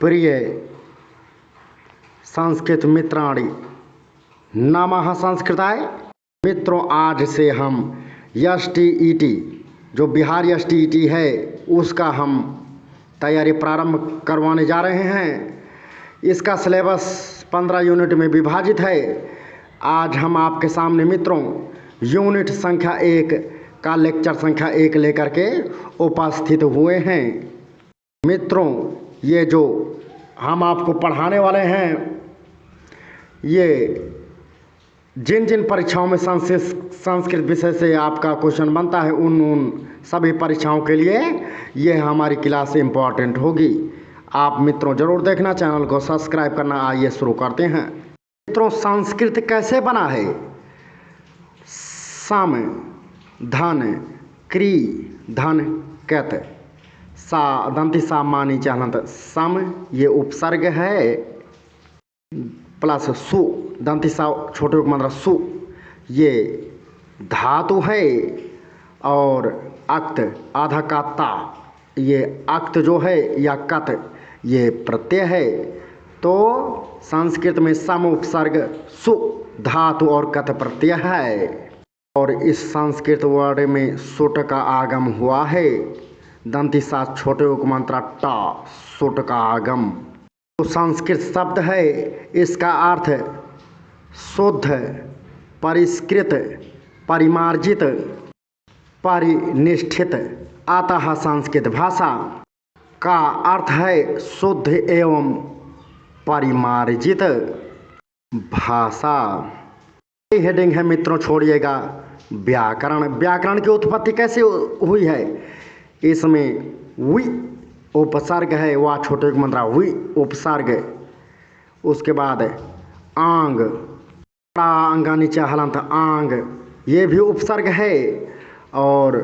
प्रिय संस्कृत मित्राणि नमः संस्कृताय। मित्रों, आज से हम STET जो बिहार STET है उसका हम तैयारी प्रारंभ करवाने जा रहे हैं। इसका सिलेबस 15 यूनिट में विभाजित है। आज हम आपके सामने मित्रों यूनिट संख्या 1 का लेक्चर संख्या 1 लेकर के उपस्थित हुए हैं। मित्रों, ये जो हम आपको पढ़ाने वाले हैं, ये जिन जिन परीक्षाओं में संस्कृत विषय से आपका क्वेश्चन बनता है उन सभी परीक्षाओं के लिए ये हमारी क्लास इम्पॉर्टेंट होगी। आप मित्रों ज़रूर देखना, चैनल को सब्सक्राइब करना। आइए शुरू करते हैं। मित्रों, संस्कृत कैसे बना है? सम धन क्री धन कत सा दंती सा मानी चाहत। सम ये उपसर्ग है प्लस सु दंती सा छोटे उपमात्रा सु ये धातु है और अक्त आधा का ता ये अक्त जो है या कत ये प्रत्यय है। तो संस्कृत में सम उपसर्ग सु धातु और कत प्रत्यय है और इस संस्कृत वर्ड में सुट का आगम हुआ है। दंती सा छोटे उपमात्रा टा सुट का आगम। तो संस्कृत शब्द है, इसका अर्थ शुद्ध, परिष्कृत, परिमार्जित, परिनिष्ठित। अतः संस्कृत भाषा का अर्थ है शुद्ध एवं परिमार्जित भाषा। हेडिंग है मित्रों, छोड़िएगा व्याकरण। व्याकरण की उत्पत्ति कैसे हुई है? इसमें वी उपसर्ग है, वह छोटे उपमात्रा वी उपसर्ग। उसके बाद आंग अंगा नीचे हलंत आंग ये भी उपसर्ग है और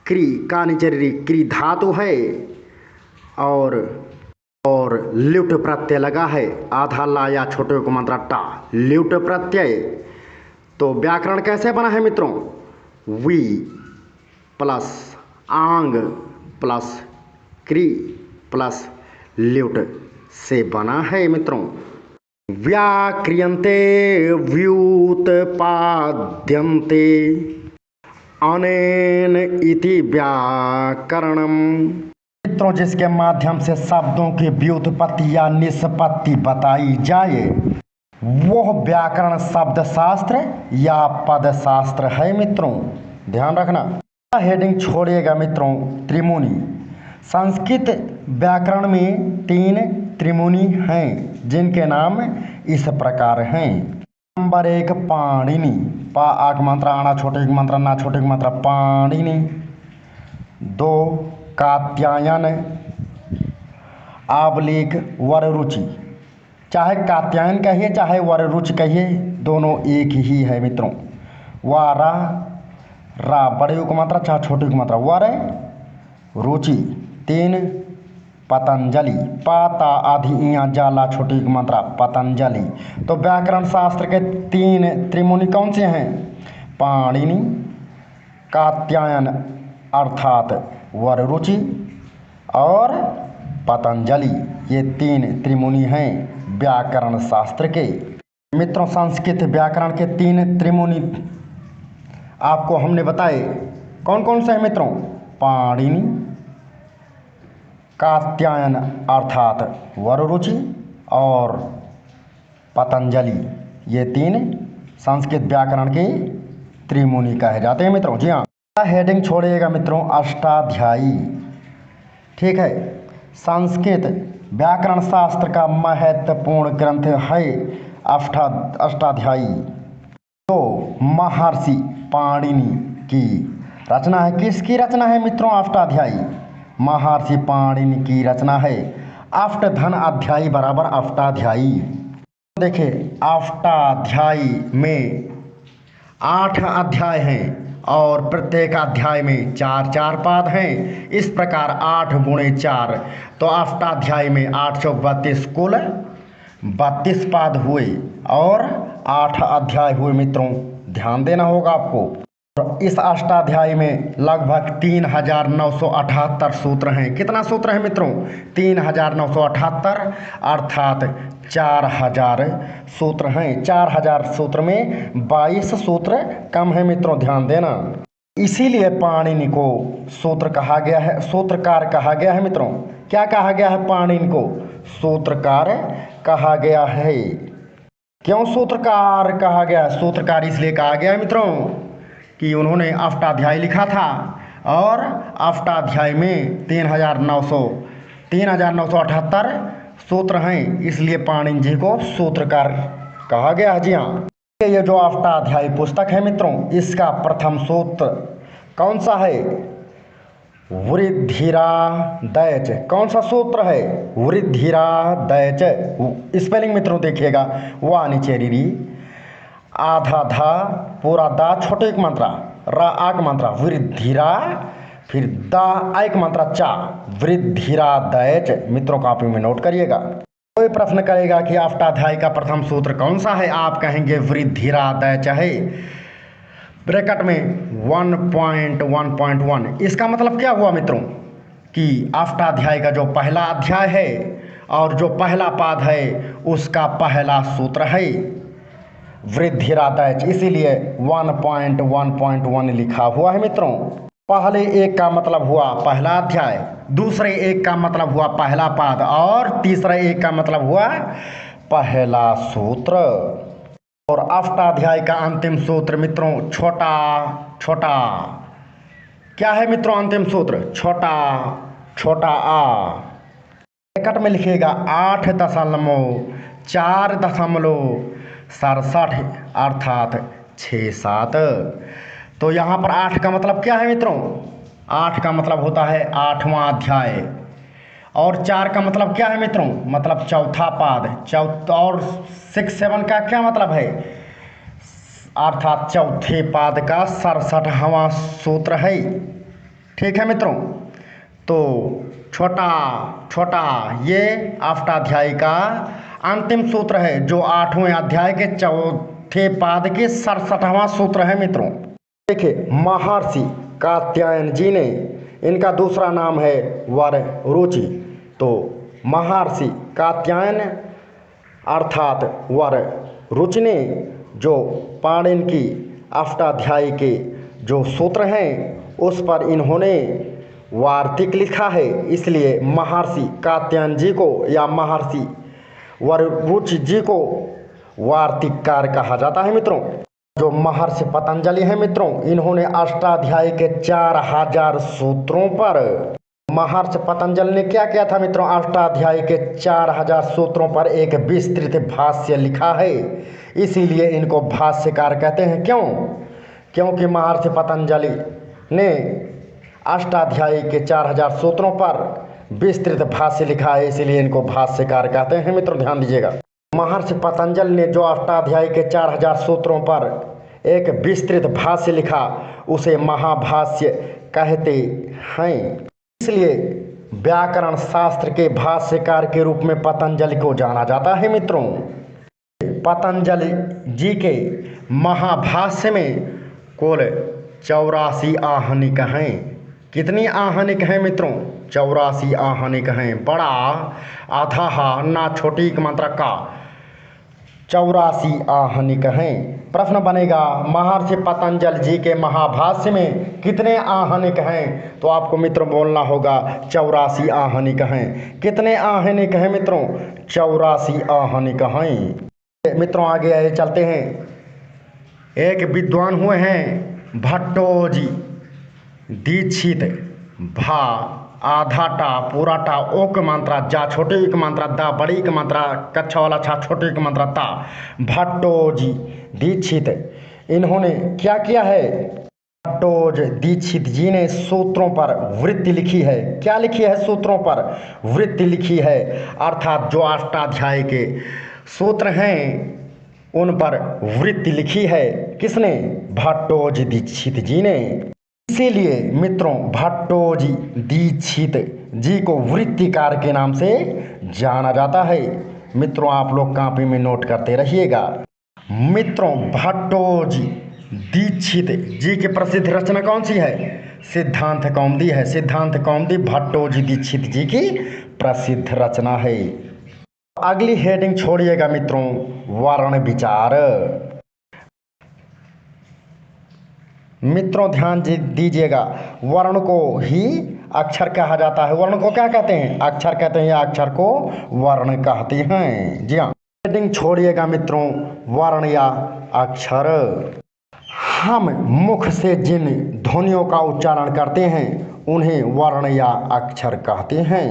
क्री का नीचे री क्री धातु है और ल्युट प्रत्यय लगा है। आधा ला या छोटे उपमात्रा टा ल्युट प्रत्यय। तो व्याकरण कैसे बना है मित्रों? वी प्लस आंग प्लस क्री प्लस ल्युट से बना है मित्रों। व्याक्रियन्ते व्युत्पाद्यन्ते अनेन इति व्याकरणम। मित्रों, जिसके माध्यम से शब्दों की व्युत्पत्ति या निष्पत्ति बताई जाए वह व्याकरण शब्द शास्त्र या पद शास्त्र है। मित्रों ध्यान रखना, हेडिंग छोड़िएगा मित्रों। त्रिमुनि। संस्कृत व्याकरण में 3 त्रिमुनि हैं जिनके नाम इस प्रकार हैं। नंबर 1 पाणिनि, पा आक मात्रा आना छोटे की मात्रा ना छोटे की मात्रा पाणिनि। 2 कात्यायन, आबलिक वररुचि। चाहे कात्यायन कहिए चाहे वररुचि कहिए, दोनों एक ही है मित्रों। वारा रा बड़े की मात्रा चाहे छोटे की मात्रा वर रुचि। 3 पतंजलि, पाता आधी इया जाला छोटी की मात्रा पतंजलि। तो व्याकरण शास्त्र के 3 त्रिमुनि कौन से हैं? पाणिनि, कात्यायन अर्थात वररुचि और पतंजलि। ये 3 त्रिमुनि हैं व्याकरण शास्त्र के। मित्रों, संस्कृत व्याकरण के 3 त्रिमुनि आपको हमने बताए। कौन कौन से हैं मित्रों? पाणिनि, कात्यायन अर्थात वररुचि और पतंजलि। ये 3 संस्कृत व्याकरण के त्रिमुनि कहे जाते हैं मित्रों। जी हाँ, हेडिंग छोड़िएगा मित्रों। अष्टाध्यायी। ठीक है, संस्कृत व्याकरण शास्त्र का महत्वपूर्ण ग्रंथ है अष्टाध्यायी। तो महर्षि पाणिनि की रचना है। किसकी रचना है मित्रों? अष्टाध्यायी महर्षि पाणिनि की रचना है। अष्ट धन अध्यायी बराबर अष्टाध्यायी। देखिए, अष्टाध्यायी में 8 अध्याय हैं और प्रत्येक अध्याय में 4-4 पाद हैं। इस प्रकार 8 × 4 तो अष्टाध्यायी में 832 कुल 32 पाद हुए और 8 अध्याय हुए मित्रों। ध्यान देना होगा आपको। इस अष्टाध्यायी में लगभग 3978 सूत्र हैं। कितना सूत्र है मित्रों? 3978, अर्थात 4000 सूत्र हैं। 4000 सूत्र में 22 सूत्र कम है मित्रों, ध्यान देना। इसीलिए पाणिनि को सूत्र कहा गया है, सूत्रकार कहा गया है मित्रों। क्या कहा गया है पाणिनि को? सूत्रकार कहा गया है। क्यों सूत्रकार कहा गया? सूत्रकार इसलिए कहा गया है मित्रों कि उन्होंने अष्टाध्यायी लिखा था और अष्टाध्यायी में 3978 सूत्र हैं, इसलिए पाणिनि जी को सूत्रकार कहा गया है। जी हाँ, ये जो अष्टाध्यायी पुस्तक है मित्रों, इसका प्रथम सूत्र कौन सा है? वृद्धिरादैच। कौन सा सूत्र है? वृद्धिरादैच। स्पेलिंग मित्रों देखिएगा, वा नीचे री, आधा धा, पूरा दा, छोटे एक मात्रा, रा आक मात्रा, वृद्धिरा, फिर दा एक मात्रा चा, वृद्धिरादैच। मित्रों कॉपी में नोट करिएगा। कोई प्रश्न करेगा कि अष्टाध्यायी का प्रथम सूत्र कौन सा है, आप कहेंगे वृद्धिरादैच है, ब्रैकेट में 1.1.1। इसका मतलब क्या हुआ मित्रों कि अष्टाध्यायी का जो पहला अध्याय है और जो पहला पाद है उसका पहला सूत्र है वृद्धिरादैच, इसीलिए 1.1.1 लिखा हुआ है मित्रों। पहले एक का मतलब हुआ पहला अध्याय, दूसरे एक का मतलब हुआ पहला पाद और तीसरे एक का मतलब हुआ पहला सूत्र। और अष्टाध्यायी का अंतिम सूत्र मित्रों छोटा छोटा। क्या है मित्रों अंतिम सूत्र? छोटा छोटा आ। ब्रैकेट में लिखिएगा 8.467 अर्थात 6-7। तो यहाँ पर 8 का मतलब क्या है मित्रों? 8 का मतलब होता है 8वां अध्याय, और 4 का मतलब क्या है मित्रों? मतलब चौथा पाद। और 6-7 का क्या मतलब है? अर्थात चौथे पाद का 67वां सूत्र है। ठीक है मित्रों, तो छोटा छोटा ये अष्टाध्यायी का अंतिम सूत्र है जो 8वें अध्याय के चौथे पाद के 67वां सूत्र है मित्रों। देखिए, महर्षि कात्यायन जी ने, इनका दूसरा नाम है वररुचि। तो महर्षि कात्यायन अर्थात वररुचि ने जो पाणिनि की अष्टाध्यायी के जो सूत्र हैं उस पर इन्होंने वार्तिक लिखा है, इसलिए महर्षि कात्यायन जी को या महर्षि वररुचि जी को वार्तिककार कहा जाता है मित्रों। जो महर्षि पतंजलि हैं मित्रों, इन्होंने अष्टाध्यायी के 4000 सूत्रों पर, महर्षि पतंजलि ने क्या किया था मित्रों? अष्टाध्यायी के 4000 सूत्रों पर एक विस्तृत भाष्य लिखा है, इसीलिए इनको भाष्यकार कहते हैं। क्यों? क्योंकि महर्षि पतंजलि ने अष्टाध्यायी के 4000 सूत्रों पर विस्तृत भाष्य लिखा है, इसीलिए इनको भाष्यकार कहते हैं मित्रों, ध्यान दीजिएगा। महर्षि पतंजलि ने जो अष्टाध्यायी के 4000 सूत्रों पर एक विस्तृत भाष्य लिखा उसे महाभाष्य कहते हैं, इसलिए व्याकरण शास्त्र के भाष्यकार के रूप में पतंजलि को जाना जाता है मित्रों। पतंजलि जी के महाभाष्य में कुल 84 आहनिक हैं। कितनी आहनिक हैं मित्रों? 84 आहनिक हैं। बड़ा आधा हा ना छोटी एक मात्रा का 84 आहनिक हैं। प्रश्न बनेगा महर्षि पतंजलि जी के महाभाष्य में कितने आहनिक हैं? तो आपको मित्रों बोलना होगा 84 आहनिक हैं। कितने आहनिक हैं मित्रों? 84 आहनिक हैं। मित्रों आगे आए चलते हैं। एक विद्वान हुए हैं भट्टोजी दीक्षित, भा आधा टा पूरा टा ओक मात्रा जा छोटी एक मात्रा दा बड़ी एक मात्रा कच्छा वाला छा छोटी एक मात्रा ता, भट्टोजी दीक्षित। इन्होंने क्या किया है? भट्टोजी दीक्षित जी ने सूत्रों पर वृत्ति लिखी है। क्या लिखी है? सूत्रों पर वृत्ति लिखी है, अर्थात जो अष्टाध्यायी के सूत्र हैं उन पर वृत्ति लिखी है। किसने? भट्टोजी दीक्षित जी ने। इसीलिए मित्रों भट्टोजी दीक्षित जी को वृत्तिकार के नाम से जाना जाता है। मित्रों आप लोग कॉपी में नोट करते रहिएगा। मित्रों भट्टोजी दीक्षित जी की प्रसिद्ध रचना कौन सी है? सिद्धांत कौमुदी है। सिद्धांत कौमुदी भट्टोजी दीक्षित जी की प्रसिद्ध रचना है। अगली हेडिंग छोड़िएगा मित्रों, वर्ण विचार। मित्रों ध्यान दीजिएगा, वर्ण को ही अक्षर कहा जाता है। वर्ण को क्या कहते हैं? अक्षर कहते हैं, या अक्षर को वर्ण कहते हैं। जी हाँ, हेडिंग छोड़िएगा मित्रों, वर्ण या अक्षर। हम मुख से जिन ध्वनियों का उच्चारण करते हैं उन्हें वर्ण या अक्षर कहते हैं।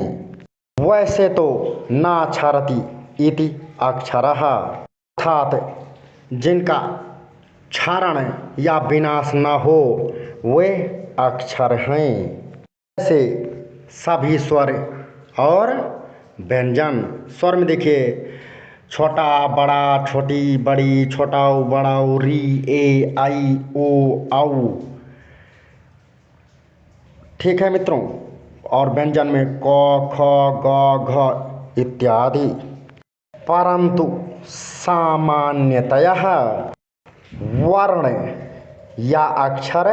वैसे तो नाक्षरति इति अक्षरः, अर्थात जिनका क्षरण या विनाश न हो वे अक्षर हैं। जैसे सभी स्वर और व्यंजन। स्वर में देखिए, छोटा बड़ा, छोटी बड़ी, छोटाऊ बड़ाऊ, री ए आई ओ औ। ठीक है मित्रों। और व्यंजन में क ख ग घ इत्यादि। परंतु सामान्यतः वर्ण या अक्षर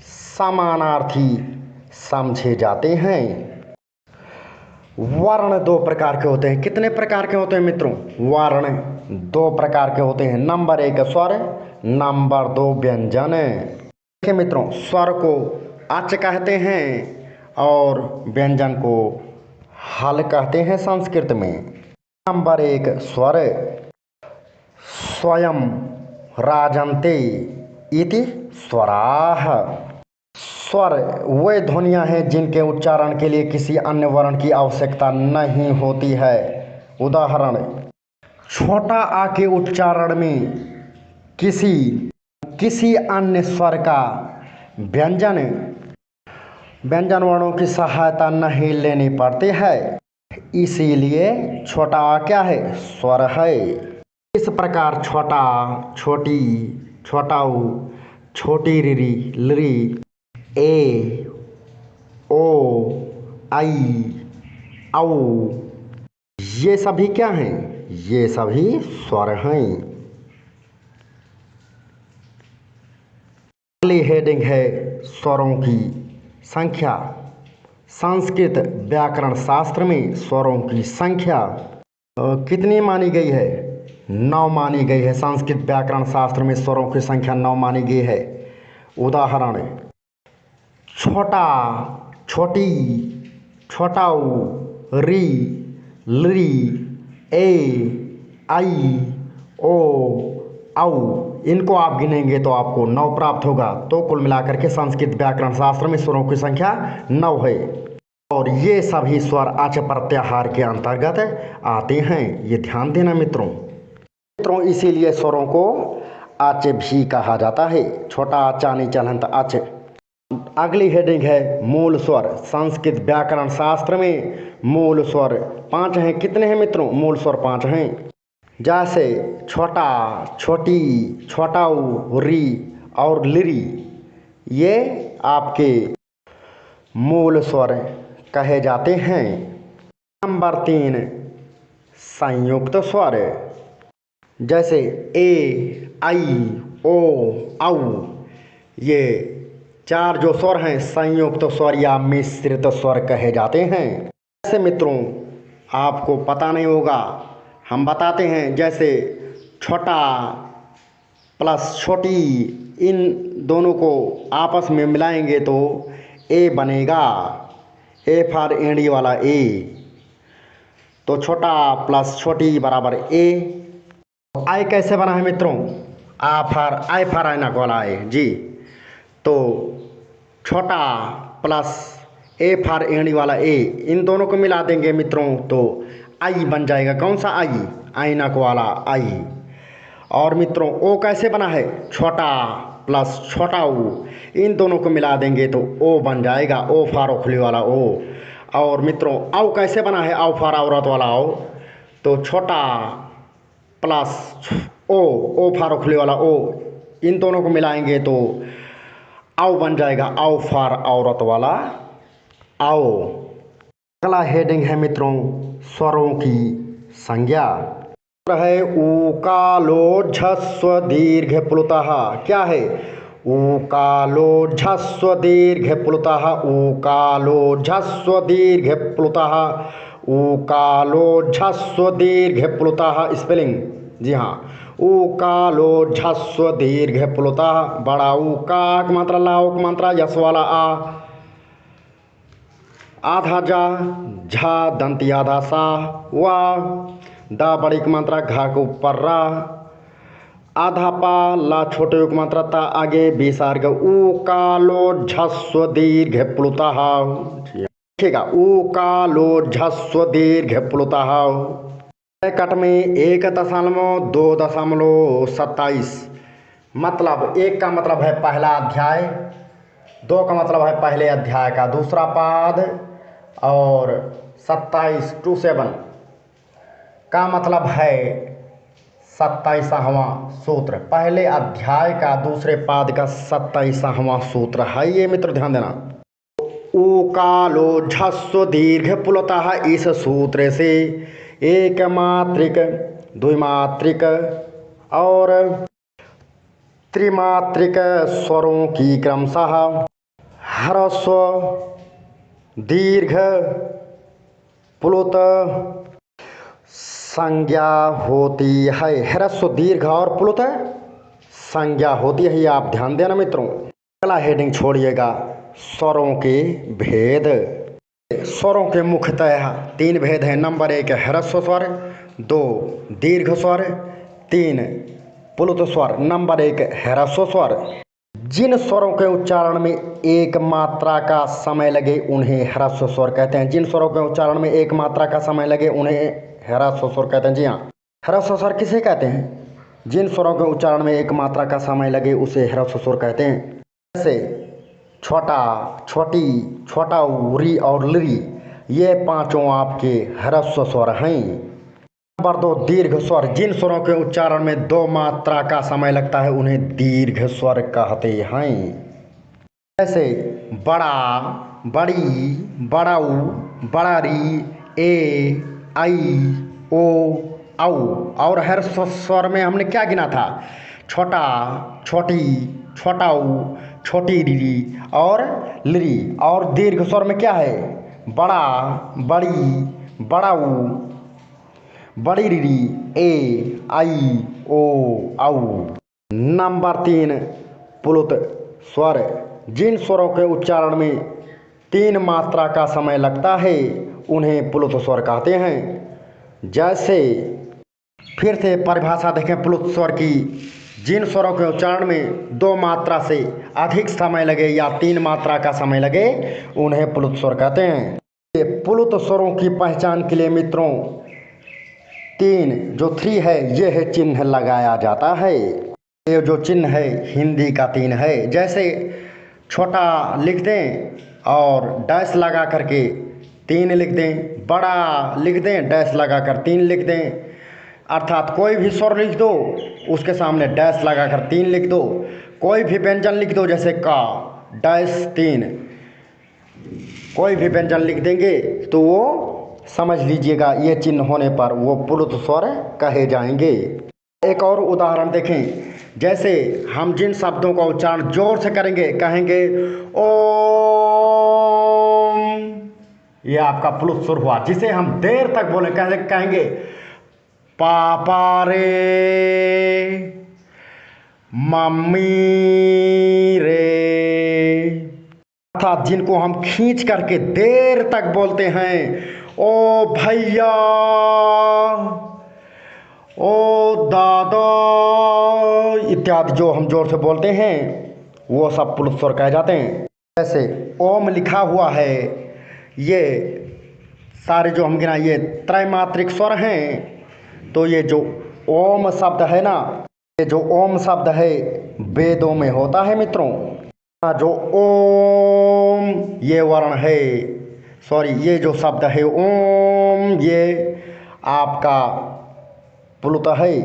समानार्थी समझे जाते हैं। वर्ण दो प्रकार के होते हैं। कितने प्रकार के होते हैं मित्रों? वर्ण दो प्रकार के होते हैं। नंबर 1 स्वर, नंबर 2 व्यंजन। देखिए मित्रों, स्वर को अच कहते हैं और व्यंजन को हल कहते हैं संस्कृत में। नंबर 1 स्वर, स्वयं राजन्ते इति स्वराः। स्वर वे ध्वनियाँ हैं जिनके उच्चारण के लिए किसी अन्य वर्ण की आवश्यकता नहीं होती है। उदाहरण, छोटा आ के उच्चारण में किसी अन्य स्वर का व्यंजन वर्णों की सहायता नहीं लेनी पड़ती है, इसीलिए छोटा आ क्या है? स्वर है। इस प्रकार छोटा, छोटी, छोटाऊ, छोटी रिरी, लरी, ए ओ आई औ, ये सभी क्या हैं? ये सभी स्वर हैं। अगली हेडिंग है स्वरों की संख्या। संस्कृत व्याकरण शास्त्र में स्वरों की संख्या कितनी मानी गई है? 9 मानी गई है। संस्कृत व्याकरण शास्त्र में स्वरों की संख्या 9 मानी गई है। उदाहरण, छोटा, छोटी, छोटाऊ, री, लरी, ए आई ओ औ। इनको आप गिनेंगे तो आपको 9 प्राप्त होगा। तो कुल मिलाकर के संस्कृत व्याकरण शास्त्र में स्वरों की संख्या 9 है। और ये सभी स्वर अच प्रत्याहार के अंतर्गत आते हैं। ये ध्यान देना मित्रों। इसीलिए स्वरों को अच भी कहा जाता है। छोटा अचा नहीं चलंत अच। अगली हेडिंग है मूल स्वर। संस्कृत व्याकरण शास्त्र में मूल स्वर 5 हैं। कितने हैं मित्रों? मूल स्वर 5 हैं। जैसे छोटा, छोटी, छोटाऊ, री और लिरी, ये आपके मूल स्वर कहे जाते हैं। नंबर 3 संयुक्त स्वर। जैसे ए आई ओ औ, ये 4 जो स्वर हैं संयुक्त स्वर या मिश्रित स्वर कहे जाते हैं। ऐसे मित्रों आपको पता नहीं होगा, हम बताते हैं। जैसे छोटा प्लस छोटी, इन दोनों को आपस में मिलाएंगे तो ए बनेगा। ए फॉर एंडी वाला ए। तो छोटा प्लस छोटी बराबर ए। आई कैसे बना है मित्रों? आई फॉर ऐनक वाला ए जी। तो छोटा प्लस ए फॉर एंडी वाला ए, इन दोनों को मिला देंगे मित्रों तो आई बन जाएगा। कौन सा आई? ऐनक वाला आई। और मित्रों ओ कैसे बना है? छोटा प्लस छोटा ऊ, इन दोनों को मिला देंगे तो ओ बन जाएगा। ओ फॉर ओखली वाला ओ। और मित्रों औ कैसे बना है? औ फॉर औरत वाला औ। तो छोटा प्लस ओ फॉर ओखली वाला ओ, इन दोनों को मिलाएंगे तो औ बन जाएगा। औ फॉर औरत वाला औ। अगला हेडिंग है मित्रों स्वरों की संज्ञा। है ऊकालो झस्व दीर्घ प्लुतः। क्या है? ऊकालो झस्व दीर्घ प्लुतः। ऊकालो झस्व दीर्घ प्लुतः। ऊकालो झस्व दीर्घ प्लुतः। स्पेलिंग जी हाँ, ऊकालो झस्व दीर्घ प्लुतः। बड़ा ऊ का की मात्रा, लाओ की मात्रा, यश वाला आ, आधा जा, झा दंती आधा सा, वा दा बड़ी की मात्रा, घा के ऊपर रा, आधा पा, ला छोटे की मात्रा, ता आगे विसर्ग, ऊकालो झस्व दीर्घ प्लुतः। देखिएगा, ऊकालो झस्व दीर्घ प्लुतः। कट में 1.2.27, मतलब 1 का मतलब है पहला अध्याय, 2 का मतलब है पहले अध्याय का दूसरा पाद, और 27 27 का मतलब है 27वां सूत्र, पहले अध्याय का दूसरे पाद का 27वां सूत्र है ये मित्र, ध्यान देना। ऊकालो झस्व दीर्घ प्लुतः, इस सूत्र से एक मात्रिक, द्विमात्रिक और त्रिमात्रिक स्वरों की क्रमशः ह्रस्व दीर्घ प्लुत संज्ञा होती है। ह्रस्व दीर्घ और प्लुत संज्ञा होती है, ये आप ध्यान देना मित्रों। अगला हेडिंग छोड़िएगा, स्वरों के भेद। स्वरों के मुख्यतः 3 भेद हैं। नंबर 1 ह्रस्व स्वर, 2 दीर्घ स्वर, 3 प्लुत स्वर। नंबर 1 ह्रस्व स्वर। जिन स्वरों के उच्चारण में एक मात्रा का समय लगे उन्हें ह्रस्व स्वर कहते हैं। जिन स्वरों के उच्चारण में एक मात्रा का समय लगे उन्हें ह्रस्व स्वर कहते हैं। जी हाँ, ह्रस्व स्वर किसे कहते हैं? जिन स्वरों के उच्चारण में एक मात्रा का समय लगे उसे ह्रस्व स्वर कहते हैं। जैसे छोटा, छोटी, छोटा ऊ, री और लरी, ये 5 आपके ह्रस्व स्वर हैं। नंबर 2 दीर्घ स्वर। जिन स्वरों के उच्चारण में 2 मात्रा का समय लगता है उन्हें दीर्घ स्वर कहते हैं। जैसे बड़ा, बड़ी, बड़ाऊ, बड़ारी, ए, आई, ओ, औ। और ह्रस्व स्वर में हमने क्या गिना था? छोटा, छोटी, छोटाऊ, छोटी रीरी और लिरी। और दीर्घ स्वर में क्या है? बड़ा, बड़ी, बड़ाऊ, बड़ी रीरी, ए, आई, ओ, औ। नंबर 3 प्लुत स्वर। जिन स्वरों के उच्चारण में 3 मात्रा का समय लगता है उन्हें प्लुत स्वर कहते हैं। जैसे फिर से परिभाषा देखें प्लुत स्वर की। जिन स्वरों के उच्चारण में 2 मात्रा से अधिक समय लगे या 3 मात्रा का समय लगे उन्हें प्लुत स्वर कहते हैं। ये प्लुत स्वरों की पहचान के लिए मित्रों 3 जो 3 है ये है चिन्ह लगाया जाता है। ये जो चिन्ह है हिंदी का 3 है। जैसे छोटा लिख दें और डैश लगा करके 3 लिख दें, बड़ा लिख दें डैश लगा कर 3 लिख दें, अर्थात कोई भी स्वर लिख दो उसके सामने डैश लगा कर 3 लिख दो। कोई भी व्यंजन लिख दो जैसे का डैश 3, कोई भी व्यंजन लिख देंगे तो वो समझ लीजिएगा ये चिन्ह होने पर वो प्लुत स्वर कहे जाएंगे। एक और उदाहरण देखें। जैसे हम जिन शब्दों का उच्चारण जोर से करेंगे, कहेंगे ओम, ये आपका प्लुत स्वर हुआ। जिसे हम देर तक बोले कहेंगे पापा रे, मम्मी रे। अर्थात जिनको हम खींच करके देर तक बोलते हैं, ओ भैया, ओ दादा इत्यादि जो हम जोर से बोलते हैं वो सब प्लुत स्वर कहे जाते हैं। जैसे ओम लिखा हुआ है, ये सारे जो हम गिना ये त्रैमात्रिक स्वर हैं। तो ये जो ओम शब्द है ना, ये जो ओम शब्द है वेदों में होता है मित्रों। जो ओम ये वर्ण है, सॉरी ये जो शब्द है ओम, ये आपका प्लुत है,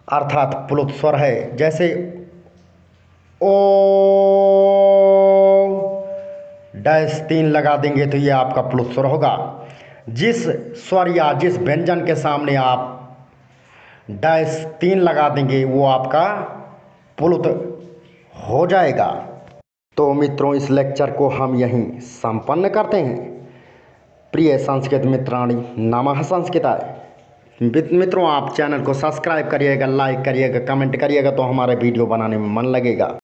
अर्थात प्लुत स्वर है। जैसे ओ डैश 3 लगा देंगे तो ये आपका प्लुत स्वर होगा। जिस स्वर या जिस व्यंजन के सामने आप डैश 3 लगा देंगे, वो आपका प्लुत हो जाएगा। तो मित्रों, इस लेक्चर को हम यहीं संपन्न करते हैं। प्रिय संस्कृत मित्राणि, नमः संस्कृताय। मित्रों, आप चैनल को सब्सक्राइब करिएगा, लाइक करिएगा, कमेंट करिएगा, तो हमारे वीडियो बनाने में मन लगेगा।